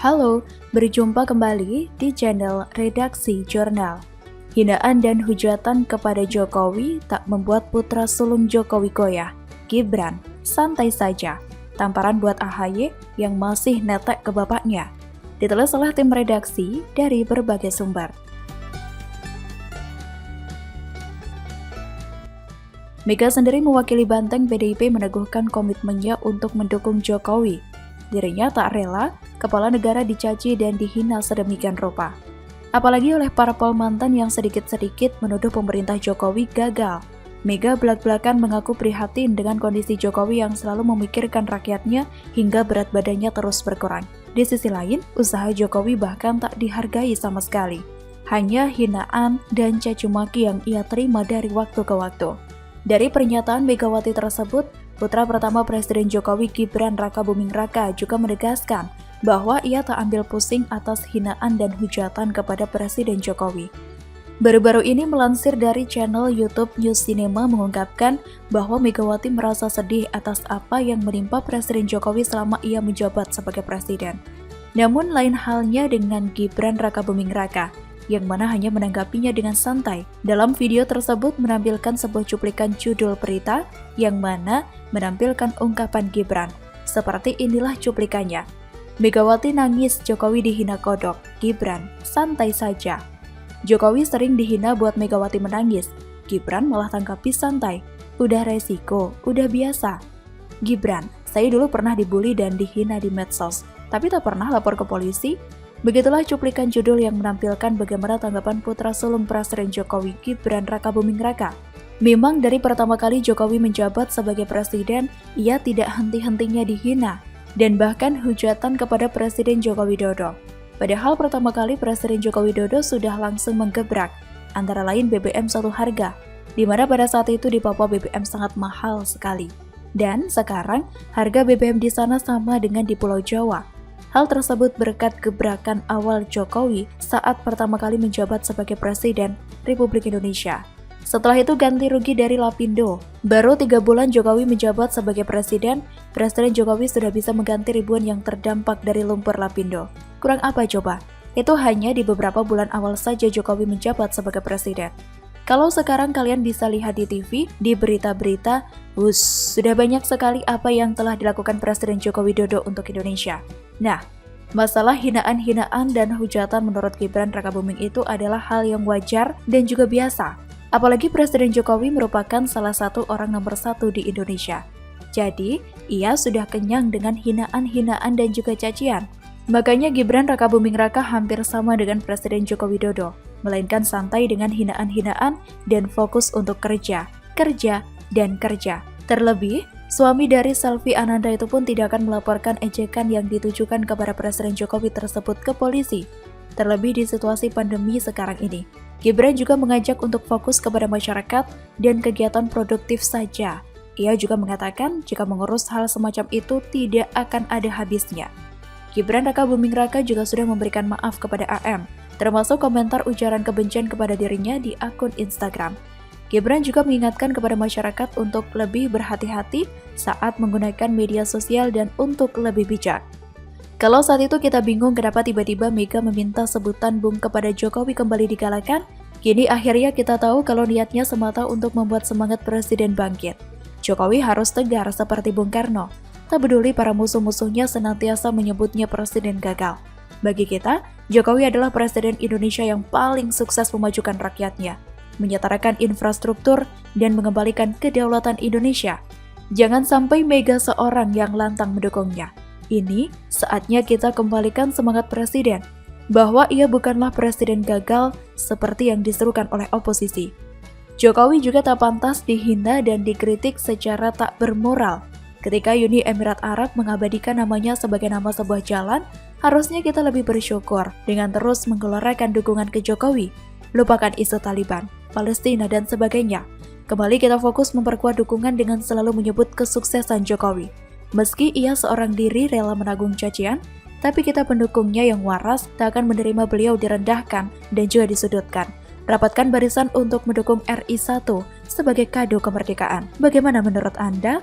Halo, berjumpa kembali di channel Redaksi Jurnal. Hinaan dan hujatan kepada Jokowi tak membuat putra sulung Jokowi goyah. Gibran, santai saja. Tamparan buat AHY yang masih netek ke bapaknya. Ditulis oleh tim redaksi dari berbagai sumber. Mega sendiri mewakili Banteng PDIP meneguhkan komitmennya untuk mendukung Jokowi. Dirinya tak rela kepala negara dicaci dan dihina sedemikian rupa. Apalagi oleh parpol mantan yang sedikit-sedikit menuduh pemerintah Jokowi gagal. Mega belak-belakan mengaku prihatin dengan kondisi Jokowi yang selalu memikirkan rakyatnya hingga berat badannya terus berkurang. Di sisi lain, usaha Jokowi bahkan tak dihargai sama sekali. Hanya hinaan dan caci maki yang ia terima dari waktu ke waktu. Dari pernyataan Megawati tersebut, putra pertama Presiden Jokowi Gibran Rakabuming Raka juga menegaskan bahwa ia tak ambil pusing atas hinaan dan hujatan kepada Presiden Jokowi. Baru-baru ini melansir dari channel YouTube News Cinema mengungkapkan bahwa Megawati merasa sedih atas apa yang menimpa Presiden Jokowi selama ia menjabat sebagai presiden. Namun lain halnya dengan Gibran Rakabuming Raka, yang mana hanya menanggapinya dengan santai. Dalam video tersebut menampilkan sebuah cuplikan judul berita yang mana menampilkan ungkapan Gibran. Seperti inilah cuplikannya. Megawati nangis, Jokowi dihina kodok. Gibran, santai saja. Jokowi sering dihina buat Megawati menangis. Gibran malah tanggapi santai. Udah resiko, udah biasa. Gibran, saya dulu pernah dibully dan dihina di medsos, tapi tak pernah lapor ke polisi. Begitulah cuplikan judul yang menampilkan bagaimana tanggapan putra sulung Presiden Jokowi Gibran Rakabuming Raka. Memang dari pertama kali Jokowi menjabat sebagai presiden, ia tidak henti-hentinya dihina dan bahkan hujatan kepada Presiden Joko Widodo. Padahal pertama kali Presiden Joko Widodo sudah langsung menggebrak, antara lain BBM satu harga, di mana pada saat itu di Papua BBM sangat mahal sekali. Dan sekarang harga BBM di sana sama dengan di Pulau Jawa. Hal tersebut berkat gebrakan awal Jokowi saat pertama kali menjabat sebagai Presiden Republik Indonesia. Setelah itu ganti rugi dari Lapindo. Baru 3 bulan Jokowi menjabat sebagai Presiden Jokowi sudah bisa mengganti ribuan yang terdampak dari lumpur Lapindo. Kurang apa coba? Itu hanya di beberapa bulan awal saja Jokowi menjabat sebagai Presiden. Kalau sekarang kalian bisa lihat di TV, di berita-berita, sudah banyak sekali apa yang telah dilakukan Presiden Joko Widodo untuk Indonesia. Nah, masalah hinaan-hinaan dan hujatan menurut Gibran Rakabuming itu adalah hal yang wajar dan juga biasa. Apalagi Presiden Jokowi merupakan salah satu orang nomor 1 di Indonesia. Jadi, ia sudah kenyang dengan hinaan-hinaan dan juga cacian. Makanya Gibran Rakabuming Raka hampir sama dengan Presiden Joko Widodo, melainkan santai dengan hinaan-hinaan dan fokus untuk kerja, dan kerja. Terlebih, suami dari Selvi Ananda itu pun tidak akan melaporkan ejekan yang ditujukan kepada Presiden Jokowi tersebut ke polisi. Terlebih di situasi pandemi sekarang ini. Gibran juga mengajak untuk fokus kepada masyarakat dan kegiatan produktif saja. Ia juga mengatakan jika mengurus hal semacam itu tidak akan ada habisnya. Gibran Rakabuming Raka juga sudah memberikan maaf kepada AM, termasuk komentar ujaran kebencian kepada dirinya di akun Instagram. Gibran juga mengingatkan kepada masyarakat untuk lebih berhati-hati saat menggunakan media sosial dan untuk lebih bijak. Kalau saat itu kita bingung kenapa tiba-tiba Mega meminta sebutan Bung kepada Jokowi kembali digalakan, kini akhirnya kita tahu kalau niatnya semata untuk membuat semangat Presiden bangkit. Jokowi harus tegar seperti Bung Karno. Tak peduli para musuh-musuhnya senantiasa menyebutnya presiden gagal. Bagi kita, Jokowi adalah presiden Indonesia yang paling sukses memajukan rakyatnya, menyetarakan infrastruktur, dan mengembalikan kedaulatan Indonesia. Jangan sampai Mega seorang yang lantang mendukungnya. Ini saatnya kita kembalikan semangat presiden, bahwa ia bukanlah presiden gagal seperti yang diserukan oleh oposisi. Jokowi juga tak pantas dihina dan dikritik secara tak bermoral. Ketika Uni Emirat Arab mengabadikan namanya sebagai nama sebuah jalan, harusnya kita lebih bersyukur dengan terus menggelorakan dukungan ke Jokowi. Lupakan isu Taliban, Palestina, dan sebagainya. Kembali kita fokus memperkuat dukungan dengan selalu menyebut kesuksesan Jokowi. Meski ia seorang diri rela menanggung cacian, tapi kita pendukungnya yang waras tak akan menerima beliau direndahkan dan juga disudutkan. Rapatkan barisan untuk mendukung RI 1 sebagai kado kemerdekaan. Bagaimana menurut Anda?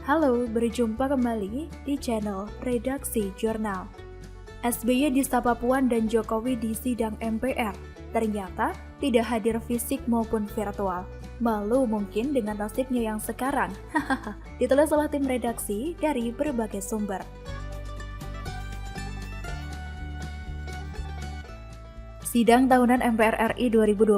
Halo, berjumpa kembali di channel Redaksi Jurnal. SBY disapa Puan dan Jokowi di sidang MPR. Ternyata tidak hadir fisik maupun virtual. Malu mungkin dengan nasibnya yang sekarang. Hahaha, ditulis oleh tim redaksi dari berbagai sumber. Sidang tahunan MPR RI 2021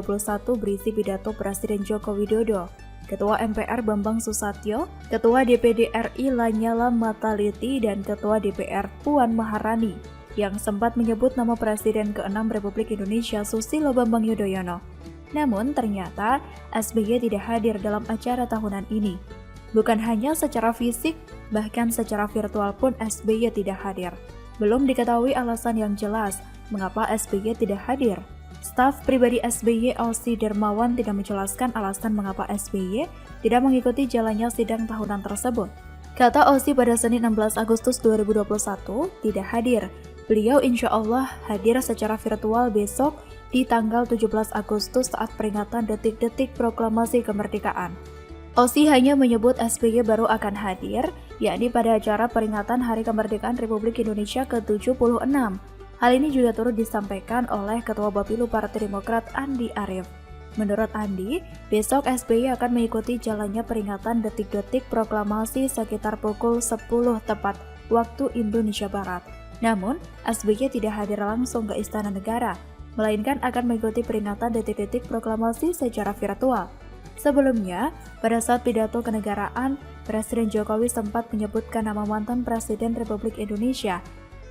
berisi pidato Presiden Joko Widodo, Ketua MPR Bambang Susatyo, Ketua DPD RI Lanyala Mataliti, dan Ketua DPR Puan Maharani, yang sempat menyebut nama Presiden ke-6 Republik Indonesia Susilo Bambang Yudhoyono. Namun ternyata SBY tidak hadir dalam acara tahunan ini. Bukan hanya secara fisik, bahkan secara virtual pun SBY tidak hadir. Belum diketahui alasan yang jelas mengapa SBY tidak hadir. Staf pribadi SBY Osi Dermawan tidak menjelaskan alasan mengapa SBY tidak mengikuti jalannya sidang tahunan tersebut. Kata Osi pada Senin 16 Agustus 2021 tidak hadir. Beliau insya Allah hadir secara virtual besok di tanggal 17 Agustus saat peringatan detik-detik proklamasi kemerdekaan. Osi hanya menyebut SBY baru akan hadir, yakni pada acara peringatan Hari Kemerdekaan Republik Indonesia ke-76. Hal ini juga turut disampaikan oleh Ketua Bapilu Partai Demokrat Andi Arief. Menurut Andi, besok SBY akan mengikuti jalannya peringatan detik-detik proklamasi sekitar pukul 10 tepat waktu Indonesia Barat. Namun, SBY tidak hadir langsung ke Istana Negara, melainkan akan mengikuti peringatan detik-detik proklamasi secara virtual. Sebelumnya, pada saat pidato kenegaraan, Presiden Jokowi sempat menyebutkan nama mantan Presiden Republik Indonesia,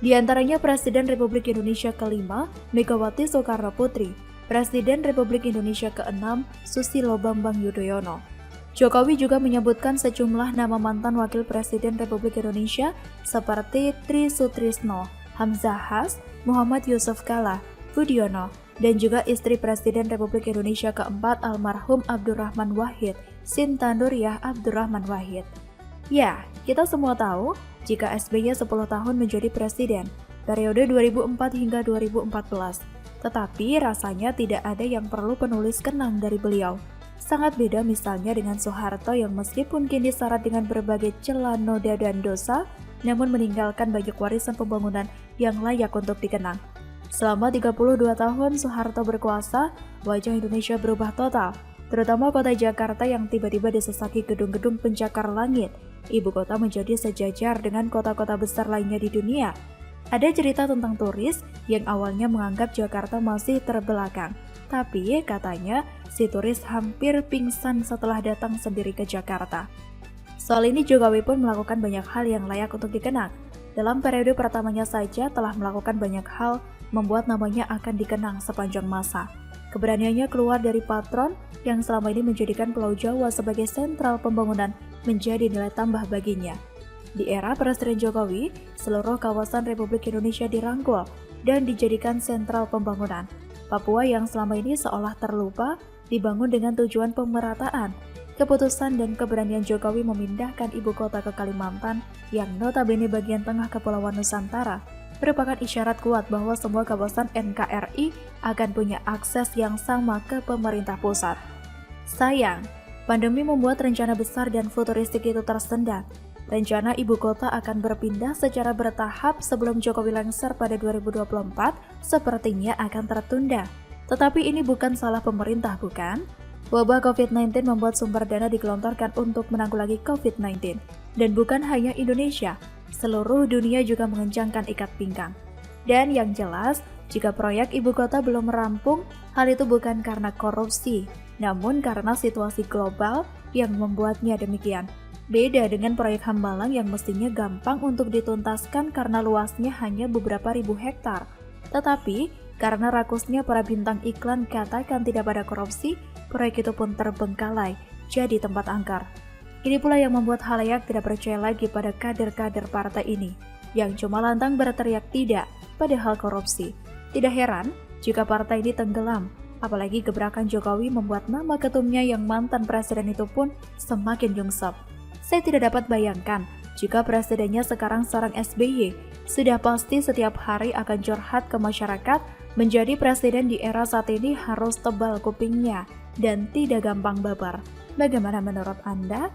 di antaranya Presiden Republik Indonesia ke-5, Megawati Soekarno Putri, Presiden Republik Indonesia ke-6, Susilo Bambang Yudhoyono. Jokowi juga menyebutkan sejumlah nama mantan Wakil Presiden Republik Indonesia seperti Tri Sutrisno, Hamzah Has, Muhammad Yusuf Kalla, Budiono, dan juga istri Presiden Republik Indonesia keempat almarhum Abdurrahman Wahid, Sinta Nuriyah Abdurrahman Wahid. Ya, kita semua tahu jika SBY 10 tahun menjadi presiden, periode 2004 hingga 2014. Tetapi rasanya tidak ada yang perlu penulis kenang dari beliau. Sangat beda misalnya dengan Soeharto yang meskipun kini syarat dengan berbagai celah, noda, dan dosa, namun meninggalkan banyak warisan pembangunan yang layak untuk dikenang. Selama 32 tahun Soeharto berkuasa, wajah Indonesia berubah total, terutama kota Jakarta yang tiba-tiba disesaki gedung-gedung pencakar langit. Ibu kota menjadi sejajar dengan kota-kota besar lainnya di dunia. Ada cerita tentang turis yang awalnya menganggap Jakarta masih terbelakang, tapi katanya si turis hampir pingsan setelah datang sendiri ke Jakarta. Soal ini Jokowi pun melakukan banyak hal yang layak untuk dikenang. Dalam periode pertamanya saja telah melakukan banyak hal membuat namanya akan dikenang sepanjang masa. Keberaniannya keluar dari patron yang selama ini menjadikan Pulau Jawa sebagai sentral pembangunan menjadi nilai tambah baginya. Di era Presiden Jokowi, seluruh kawasan Republik Indonesia dirangkul dan dijadikan sentral pembangunan. Papua yang selama ini seolah terlupa dibangun dengan tujuan pemerataan. Keputusan dan keberanian Jokowi memindahkan ibu kota ke Kalimantan yang notabene bagian tengah Kepulauan Nusantara merupakan isyarat kuat bahwa semua kawasan NKRI akan punya akses yang sama ke pemerintah pusat. Sayang, pandemi membuat rencana besar dan futuristik itu tersendat. Rencana ibu kota akan berpindah secara bertahap sebelum Jokowi lengser pada 2024 sepertinya akan tertunda. Tetapi ini bukan salah pemerintah, bukan? Wabah COVID-19 membuat sumber dana digelontorkan untuk menanggulangi COVID-19. Dan bukan hanya Indonesia, seluruh dunia juga mengencangkan ikat pinggang. Dan yang jelas, jika proyek ibu kota belum rampung, hal itu bukan karena korupsi, namun karena situasi global yang membuatnya demikian. Beda dengan proyek Hambalang yang mestinya gampang untuk dituntaskan karena luasnya hanya beberapa ribu hektar. Tetapi, karena rakusnya para bintang iklan katakan tidak ada korupsi, proyek itu pun terbengkalai, jadi tempat angker. Ini pula yang membuat halayak tidak percaya lagi pada kader-kader partai ini, yang cuma lantang berteriak tidak pada hal korupsi. Tidak heran jika partai ini tenggelam, apalagi gebrakan Jokowi membuat nama ketumnya yang mantan presiden itu pun semakin nyungsep. Saya tidak dapat bayangkan jika presidennya sekarang seorang SBY, sudah pasti setiap hari akan curhat ke masyarakat. Menjadi presiden di era saat ini harus tebal kupingnya dan tidak gampang baper. Bagaimana menurut Anda?